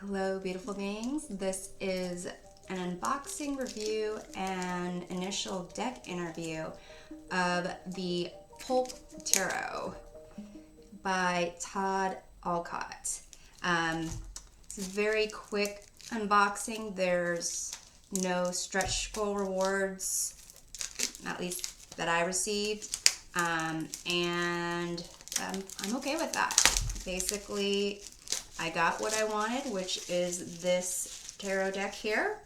Hello, beautiful beings. This is an unboxing review and initial deck interview of the Pulp Tarot by Todd Alcott. It's a very quick unboxing. There's no stretch goal rewards, at least that I received, and I'm okay with that. Basically, I got what I wanted, which is this tarot deck here.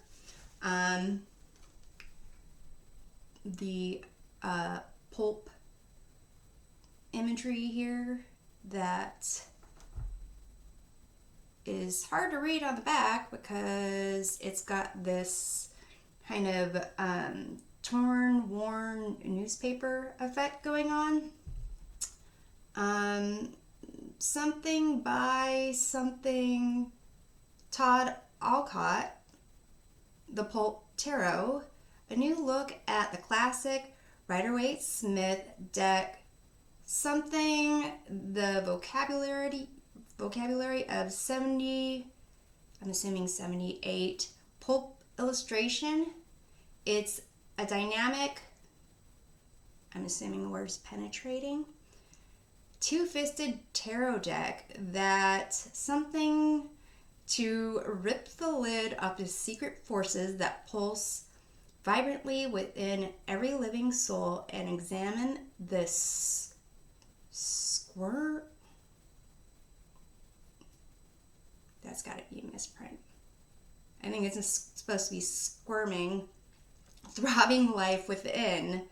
The pulp imagery here that is hard to read on the back because it's got this kind of torn, worn newspaper effect going on. Something by something Todd Alcott, the Pulp Tarot, a new look at the classic Rider-Waite-Smith deck, something the vocabulary of 70, I'm assuming 78, pulp illustration. It's a dynamic, I'm assuming the word is penetrating, two-fisted tarot deck that's something to rip the lid off the secret forces that pulse vibrantly within every living soul and examine this that's got to be a misprint. I think it's supposed to be squirming, throbbing life within.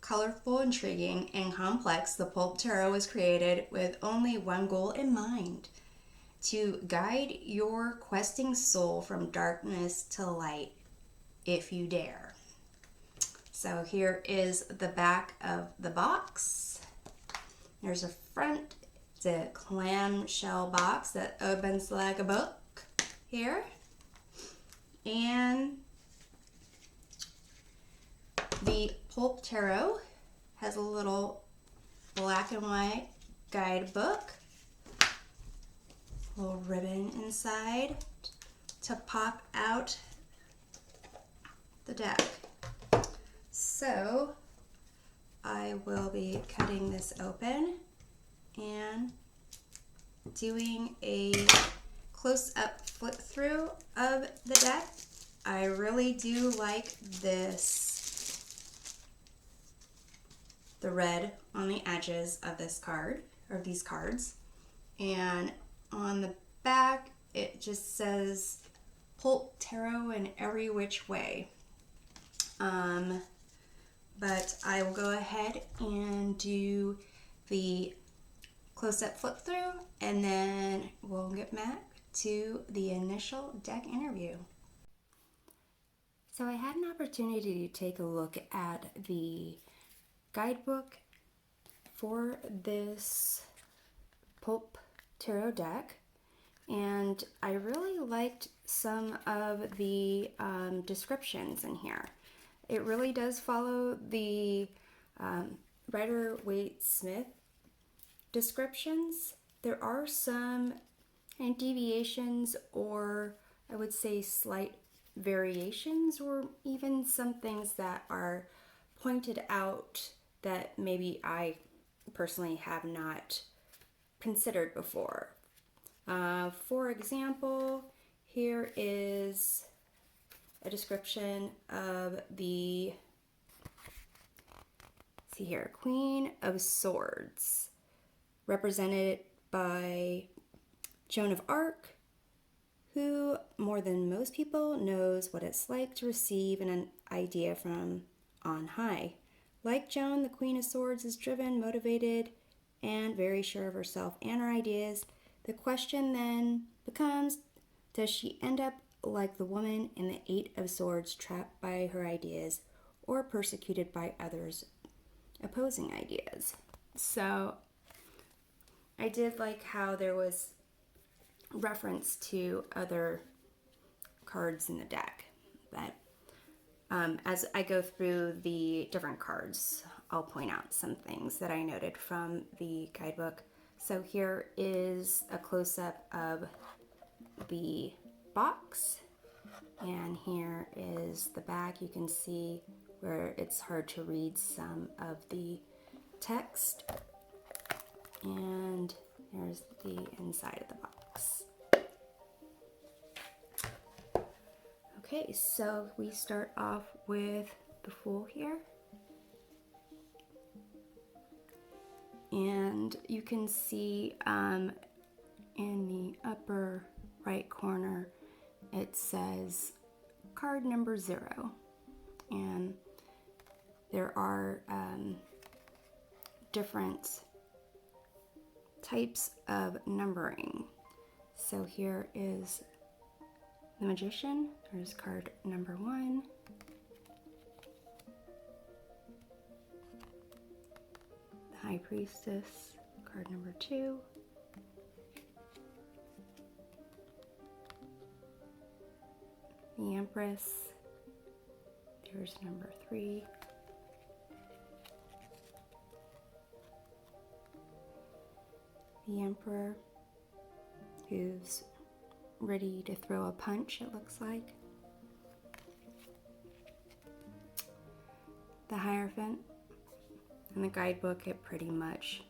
Colorful, intriguing, and complex, the Pulp Tarot was created with only one goal in mind: to guide your questing soul from darkness to light, if you dare. So here is the back of the box. There's a front. It's a clamshell box that opens like a book here. And the Pulp Tarot has a little black and white guidebook, a little ribbon inside to pop out the deck. So I will be cutting this open and doing a close-up flip through of the deck. I really do like the red on the edges of this card, or these cards. And on the back, it just says Pulp Tarot in every which way. But I will go ahead and do the close-up flip through, and then we'll get back to the initial deck interview. So I had an opportunity to take a look at the guidebook for this Pulp Tarot deck, and I really liked some of the descriptions in here. It really does follow the Rider-Waite-Smith descriptions. There are some deviations, or I would say slight variations, or even some things that are pointed out that maybe I personally have not considered before. For example, here is a description of the, see here, Queen of Swords, represented by Joan of Arc, who, more than most people, knows what it's like to receive an idea from on high. Like Joan, the Queen of Swords is driven, motivated, and very sure of herself and her ideas. The question then becomes, does she end up like the woman in the Eight of Swords, trapped by her ideas or persecuted by others' opposing ideas? So I did like how there was reference to other cards in the deck. But as I go through the different cards, I'll point out some things that I noted from the guidebook. So here is a close-up of the box, and here is the back. You can see where it's hard to read some of the text, and there's the inside of the box. Okay, so we start off with the Fool here. And you can see in the upper right corner, it says card number 0. And there are different types of numbering. So here is the Magician. There's card number 1. The High Priestess, card number 2. The Empress, there's number 3. The Emperor, who's ready to throw a punch, it looks like. The Hierophant. In the guidebook, it pretty much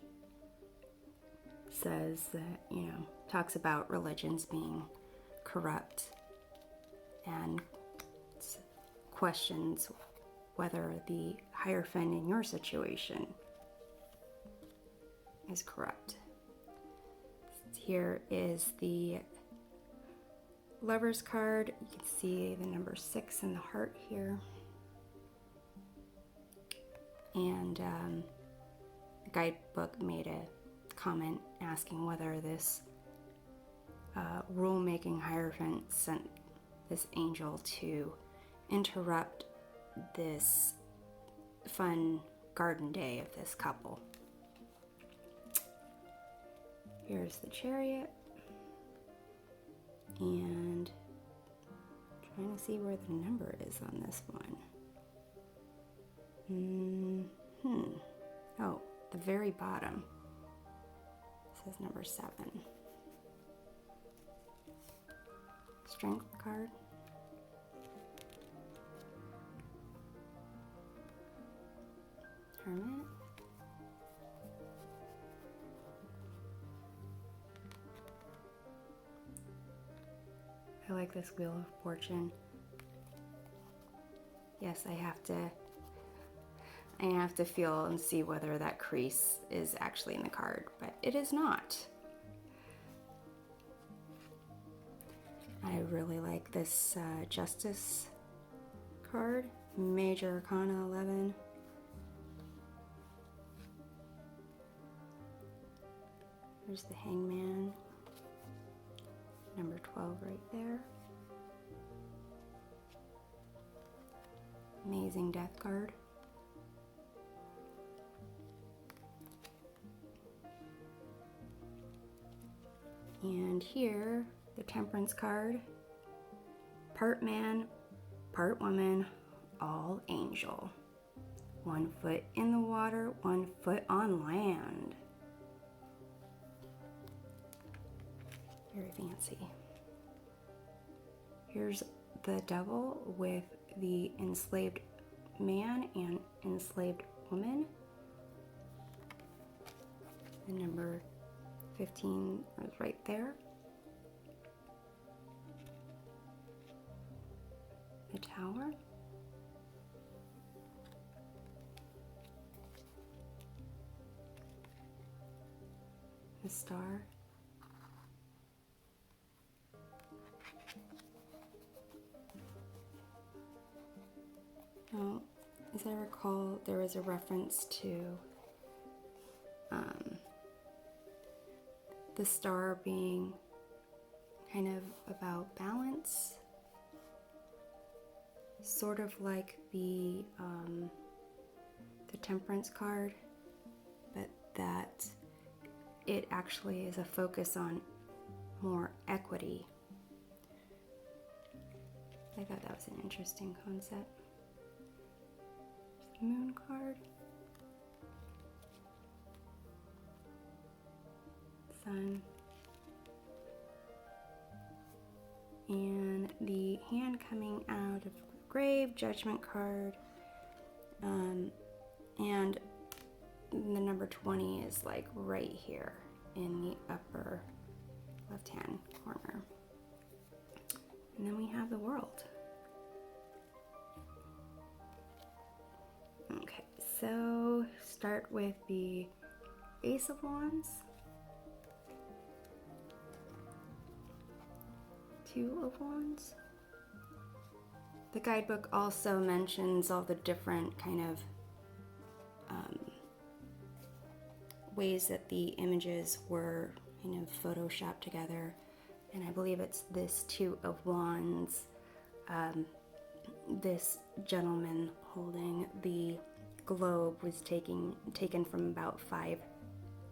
says that, you know, talks about religions being corrupt and questions whether the Hierophant in your situation is corrupt. Here is the Lover's card. You can see the number 6 in the heart here. And the guidebook made a comment asking whether this rule-making Hierophant sent this angel to interrupt this fun garden day of this couple. Here's the Chariot. And trying to see where the number is on this one. Oh, the very bottom. It says number 7. Strength card. Hermit. I like this Wheel of Fortune. Yes, I have to feel and see whether that crease is actually in the card, but it is not. I really like this Justice card, Major Arcana 11. There's the Hangman, number 12 right there. Amazing Death card. And here, the Temperance card. Part man, part woman, all angel. 1 foot in the water, 1 foot on land. Very fancy. Here's the Devil with the enslaved man and enslaved woman. The number 15 is right there. The Tower. The Star. Now, as I recall, there was a reference to the star being kind of about balance, sort of like the Temperance card, but that it actually is a focus on more equity. I thought that was an interesting concept. There's the Moon card. Sun. And the hand coming out of the grave, Judgment card. And the number 20 is like right here in the upper left-hand corner. And then we have the World. Okay, so start with the Ace of Wands, Two of Wands. The guidebook also mentions all the different kind of ways that the images were photoshopped together, and I believe it's this Two of Wands, this gentleman holding the globe was taken from about 5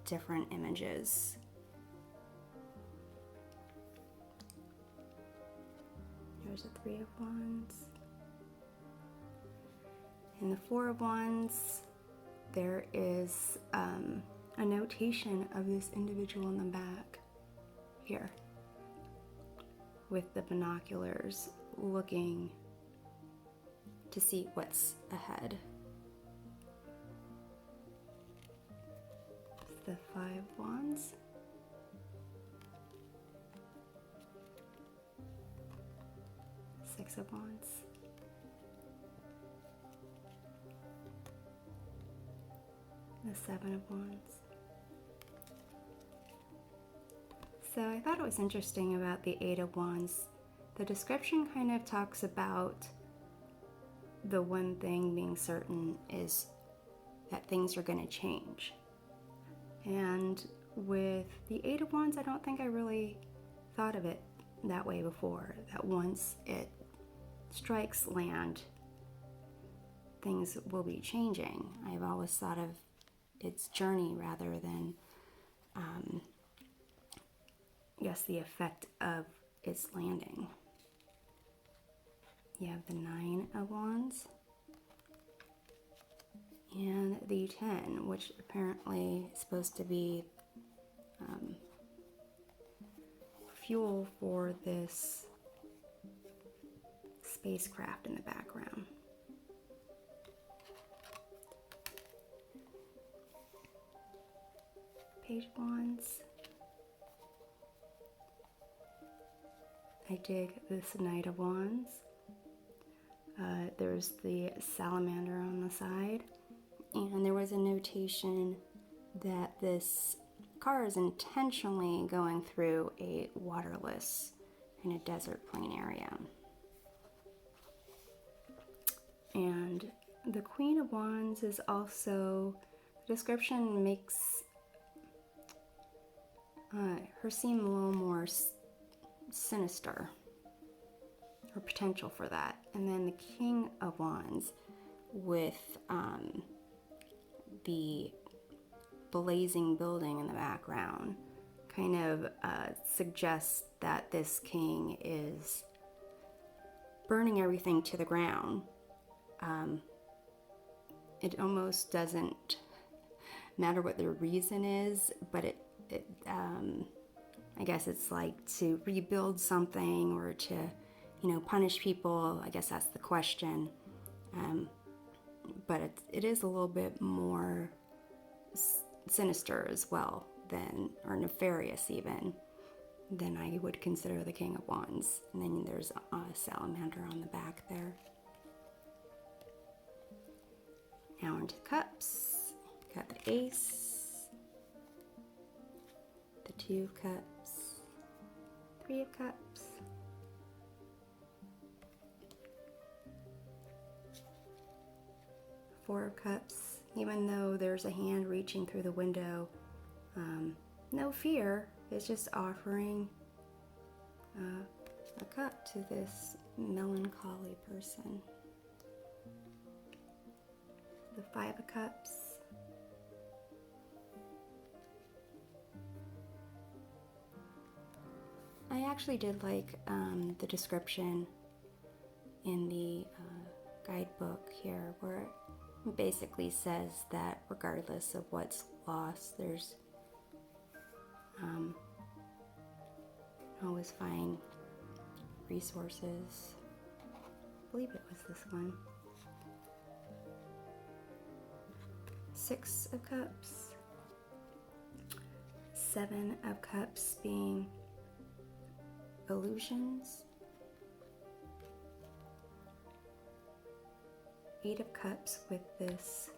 different images. There's a Three of Wands. In the Four of Wands, there is a notation of this individual in the back here with the binoculars looking to see what's ahead. The Five of Wands. Six of Wands. The Seven of Wands. So I thought it was interesting about the Eight of Wands. The description kind of talks about the one thing being certain is that things are going to change. And with the Eight of Wands, I don't think I really thought of it that way before, that once it strikes land, things will be changing. I've always thought of its journey rather than, I guess, the effect of its landing. You have the Nine of Wands and the 10, which apparently is supposed to be fuel for this spacecraft in the background. Page of Wands. I dig this Knight of Wands. There's the salamander on the side, and there was a notation that this car is intentionally going through a waterless in a desert plain area. And the Queen of Wands is also, the description makes her seem a little more sinister, or potential for that. And then the King of Wands with the blazing building in the background kind of suggests that this king is burning everything to the ground. It almost doesn't matter what the reason is, but it I guess it's like to rebuild something or to, punish people. I guess that's the question. But it is a little bit more sinister as well than, or nefarious even, than I would consider the King of Wands. And then there's a salamander on the back there. Now into cups. Got the Ace, the Two of Cups, Three of Cups, Four of Cups. Even though there's a hand reaching through the window, no fear. It's just offering a cup to this melancholy person. The Five of Cups. I actually did like the description in the guidebook here, where it basically says that regardless of what's lost, there's always find resources. I believe it was this one. 6 of Cups. 7 of Cups being illusions. 8 of Cups with this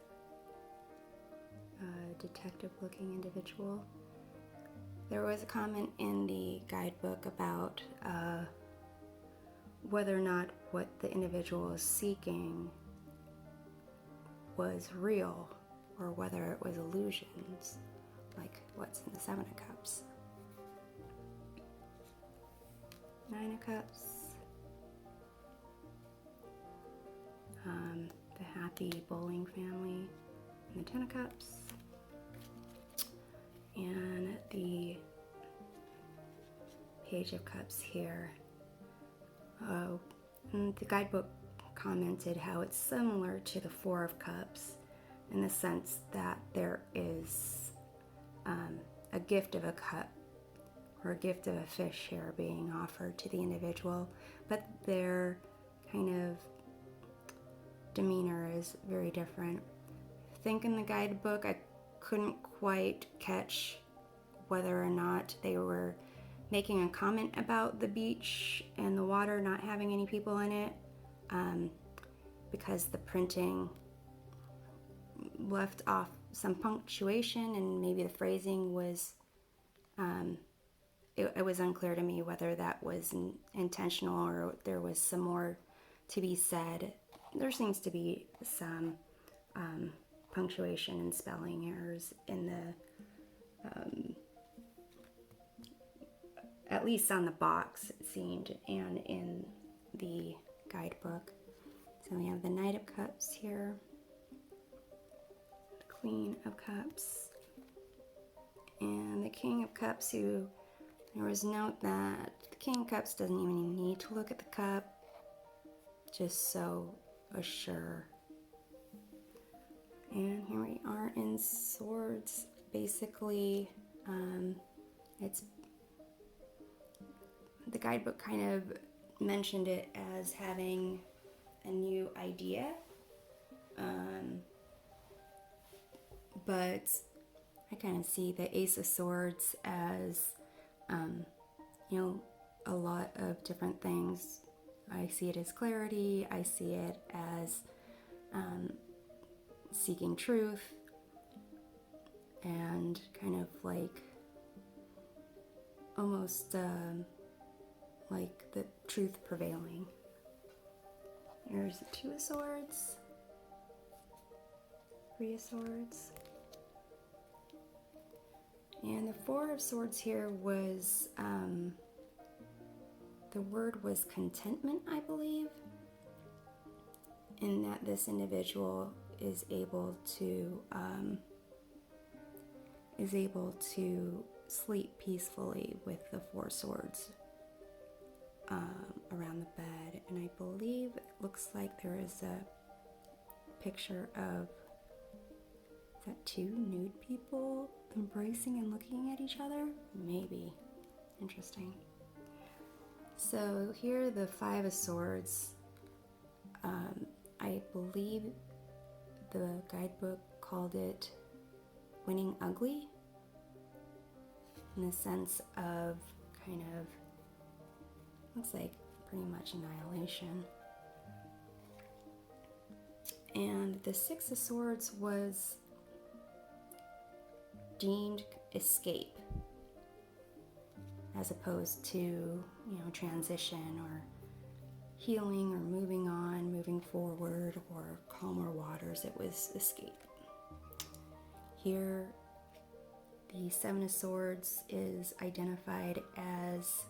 detective-looking individual. There was a comment in the guidebook about whether or not what the individual was seeking was real or whether it was illusions, like what's in the 7 of Cups. 9 of Cups. The happy bowling family, and the 10 of Cups. And the Page of Cups here. And the guidebook commented how it's similar to the 4 of Cups in the sense that there is a gift of a cup or a gift of a fish here being offered to the individual, but their kind of demeanor is very different. I think in the guidebook I couldn't quite catch whether or not they were making a comment about the beach and the water not having any people in it, because the printing left off some punctuation and maybe the phrasing was, it was unclear to me whether that was intentional or there was some more to be said. There seems to be some punctuation and spelling errors in the, at least on the box it seemed, and in the guidebook. So we have the Knight of Cups here, the Queen of Cups, and the King of Cups, who there was note that the King of Cups doesn't even need to look at the cup, just so assure. And here we are in Swords. Basically, it's the guidebook kind of mentioned it as having a new idea, but I kind of see the Ace of Swords as a lot of different things. I see it as clarity, I see it as seeking truth, and kind of like almost like the truth prevailing. Here's the 2 of Swords, 3 of Swords, and the 4 of Swords here was, the word was contentment, I believe, in that this individual is able to sleep peacefully with the 4 swords around the bed. And I believe it looks like there is a picture of, is that 2 nude people embracing and looking at each other? Maybe. Interesting. So here the 5 of Swords, I believe the guidebook called it winning ugly, in the sense of kind of, looks like pretty much annihilation. And the 6 of Swords was deemed escape, as opposed to, transition or healing or moving on, moving forward, or calmer waters. It was escape. Here, the 7 of Swords is identified as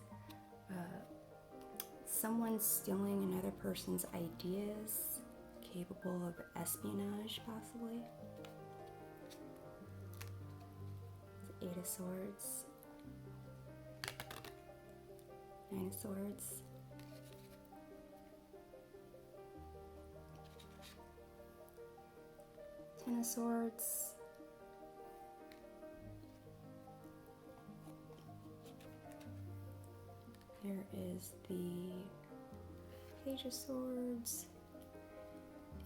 someone stealing another person's ideas, capable of espionage, possibly. The 8 of Swords, 9 of Swords, 10 of Swords, There is the Page of Swords.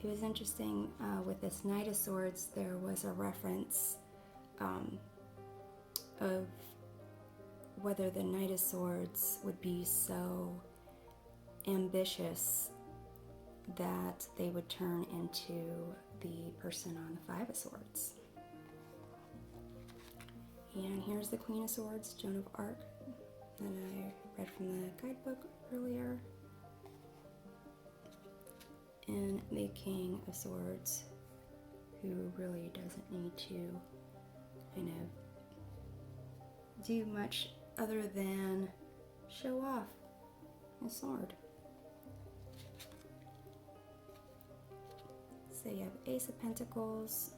It was interesting with this Knight of Swords, there was a reference of whether the Knight of Swords would be so ambitious that they would turn into the person on the Five of Swords. And here's the Queen of Swords, Joan of Arc, that I read from the guidebook earlier. And the King of Swords, who really doesn't need to kind of do much other than show off his sword. So you have Ace of Pentacles,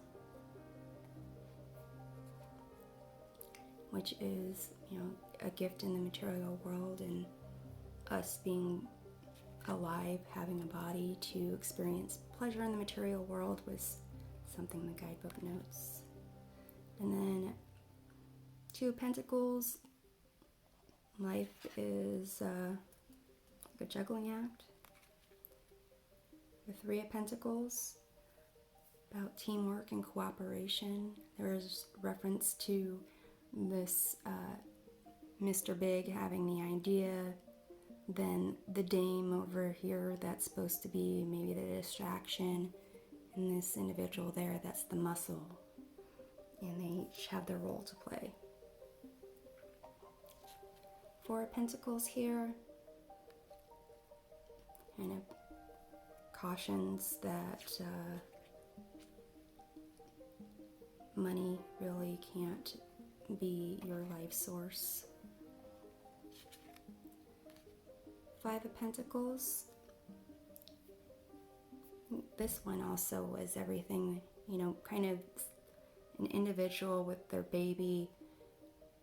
which is, you know, a gift in the material world, and us being alive, having a body to experience pleasure in the material world was something the guidebook notes. And then Two of Pentacles, life is like a juggling act. The Three of Pentacles, about teamwork and cooperation. There is reference to this Mr. Big having the idea, then the dame over here that's supposed to be maybe the distraction, and this individual there that's the muscle, and they each have their role to play. Four of Pentacles here, kind of cautions that money really can't be your life source. Five of Pentacles. This one also was everything, you know, kind of an individual with their baby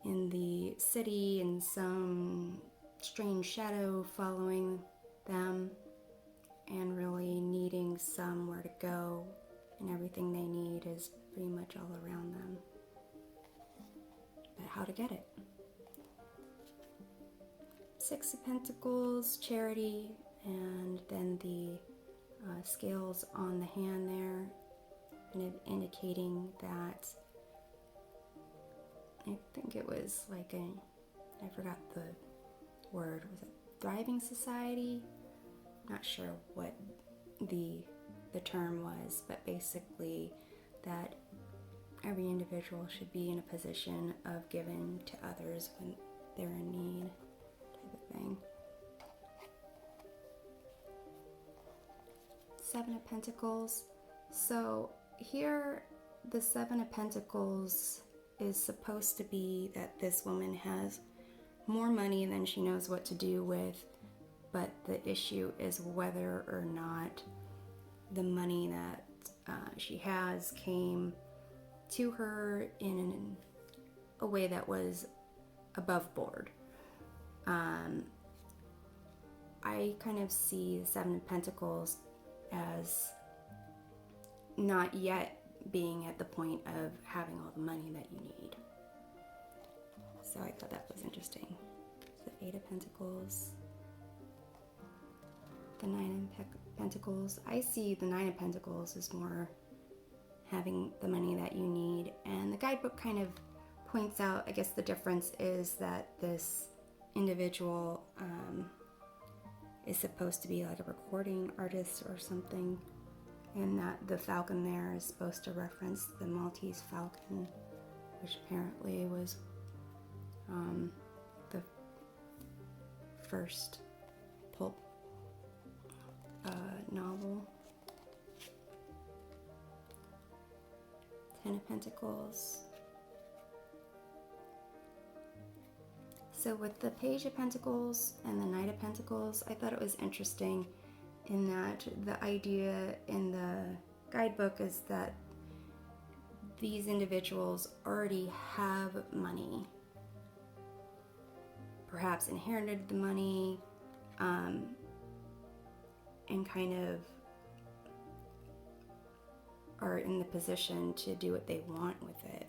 in the city and some strange shadow following them and really needing somewhere to go, and everything they need is pretty much all around them. But how to get it? Six of Pentacles, charity, and then the scales on the hand there, kind of indicating that, I think it was like I forgot the word, was it thriving society? Not sure what the term was, but basically that every individual should be in a position of giving to others when they're in need, type of thing. Seven of Pentacles. So here, the Seven of Pentacles is supposed to be that this woman has more money than she knows what to do with, but the issue is whether or not the money that she has came to her in a way that was above board. I kind of see the Seven of Pentacles as not yet being at the point of having all the money that you need. So I thought that was interesting. So Eight of Pentacles, the Nine of Pentacles. I see the Nine of Pentacles as more having the money that you need, and the guidebook kind of points out, I guess the difference is that this individual is supposed to be like a recording artist or something, and that the falcon there is supposed to reference the Maltese falcon, which apparently was the first pulp novel. Ten of Pentacles. So with the Page of Pentacles and the Knight of Pentacles, I thought it was interesting in that the idea in the guidebook is that these individuals already have money, perhaps inherited the money, and kind of are in the position to do what they want with it.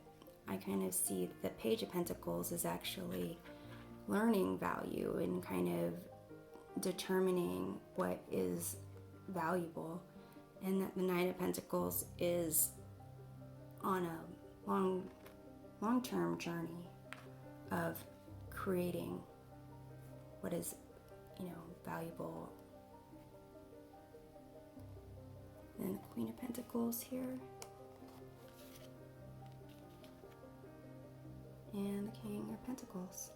I kind of see the Page of Pentacles is actually learning value and kind of determining what is valuable, and that the Knight of Pentacles is on a long-term journey of creating what is, valuable. And the Queen of Pentacles here, and the King of Pentacles.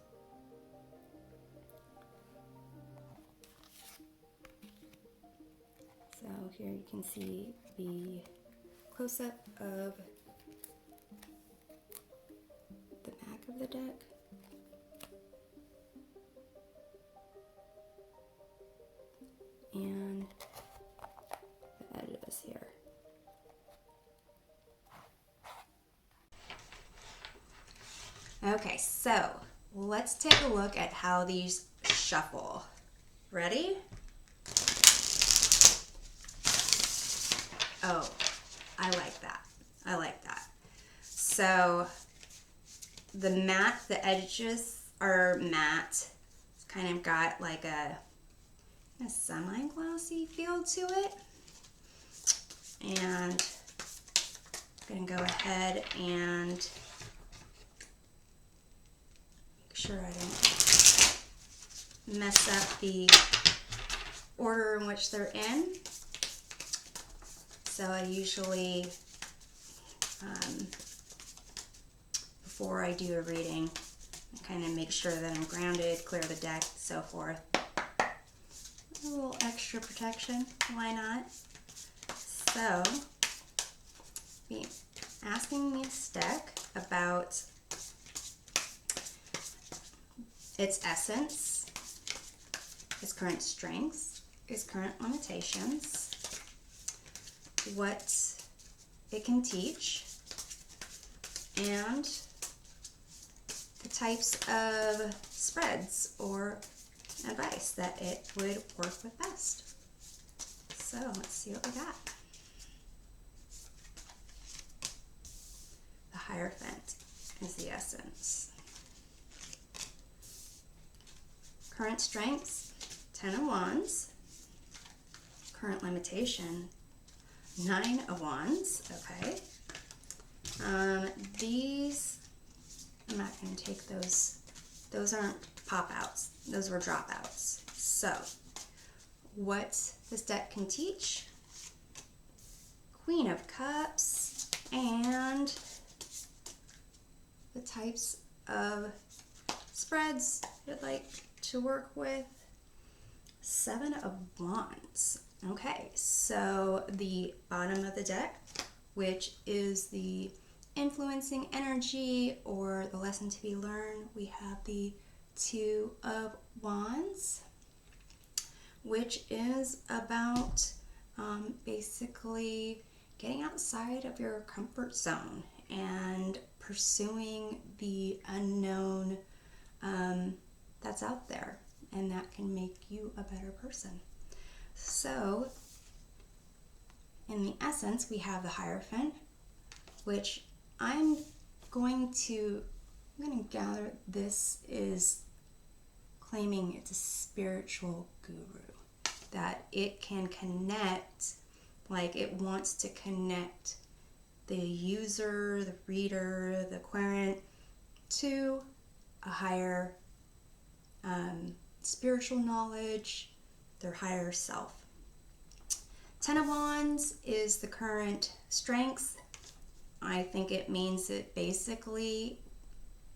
So here you can see the close-up of the back of the deck. And the edges here. Okay, so let's take a look at how these shuffle. Ready? Oh, I like that. I like that. So the edges are matte. It's kind of got like a semi-glossy feel to it. And I'm gonna go ahead and make sure I don't mess up the order in which they're in. So I usually, before I do a reading, I kind of make sure that I'm grounded, clear the deck, so forth. A little extra protection, why not? So, be asking this deck about its essence, its current strengths, its current limitations, what it can teach, and the types of spreads or advice that it would work with best. So let's see what we got. The Hierophant is the essence. Current strengths, 10 of Wands. Current limitation, 9 of Wands. Okay. These, I'm not going to take those. Those aren't pop-outs. Those were dropouts. So, what this deck can teach. Queen of Cups, and the types of spreads you'd like to work with. 7 of Wands. Okay, so the bottom of the deck, which is the influencing energy or the lesson to be learned, we have the 2 of Wands, which is about basically getting outside of your comfort zone and pursuing the unknown that's out there, and that can make you a better person. So in the essence, we have the Hierophant, which I'm going to gather this is claiming it's a spiritual guru, that it can connect, like it wants to connect the user, the reader, the querent to a higher spiritual knowledge, their higher self. 10 of Wands is the current strengths. I think it means it basically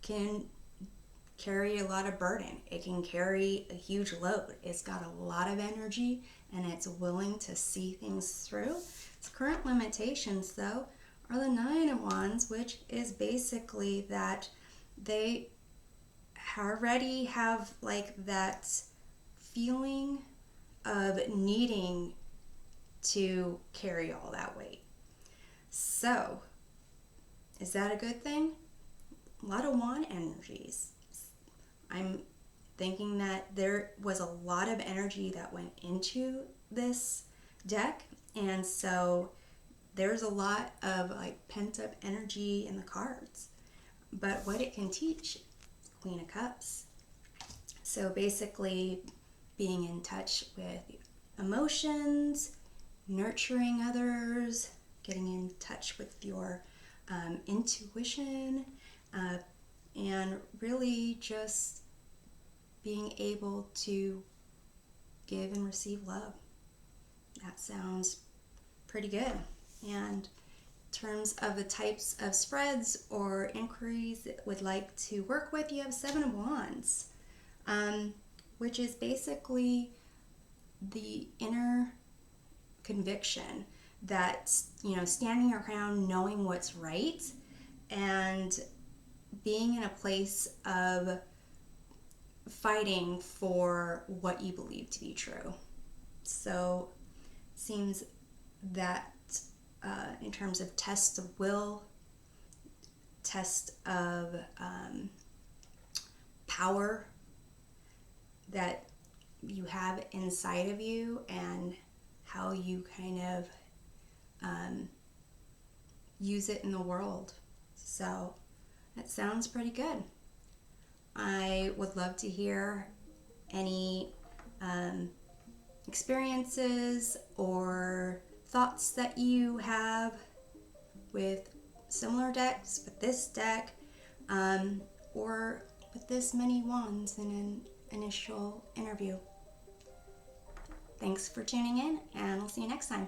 can carry a lot of burden. It can carry a huge load. It's got a lot of energy and it's willing to see things through. Its current limitations, though, are the 9 of Wands, which is basically that they already have like that feeling of needing to carry all that weight. So, is that a good thing? A lot of wand energies. I'm thinking that there was a lot of energy that went into this deck, and so there's a lot of like pent up energy in the cards. But what it can teach, Queen of Cups. So basically, being in touch with emotions, nurturing others, getting in touch with your intuition, and really just being able to give and receive love. That sounds pretty good. And in terms of the types of spreads or inquiries that would like to work with, you have Seven of Wands, which is basically the inner conviction that, standing your ground, knowing what's right, and being in a place of fighting for what you believe to be true. So it seems that in terms of test of will, test of power that you have inside of you, and how you kind of use it in the world. So that sounds pretty good. I would love to hear any experiences or thoughts that you have with similar decks, with this deck, or with this many wands in an initial interview. Thanks for tuning in, and I'll see you next time.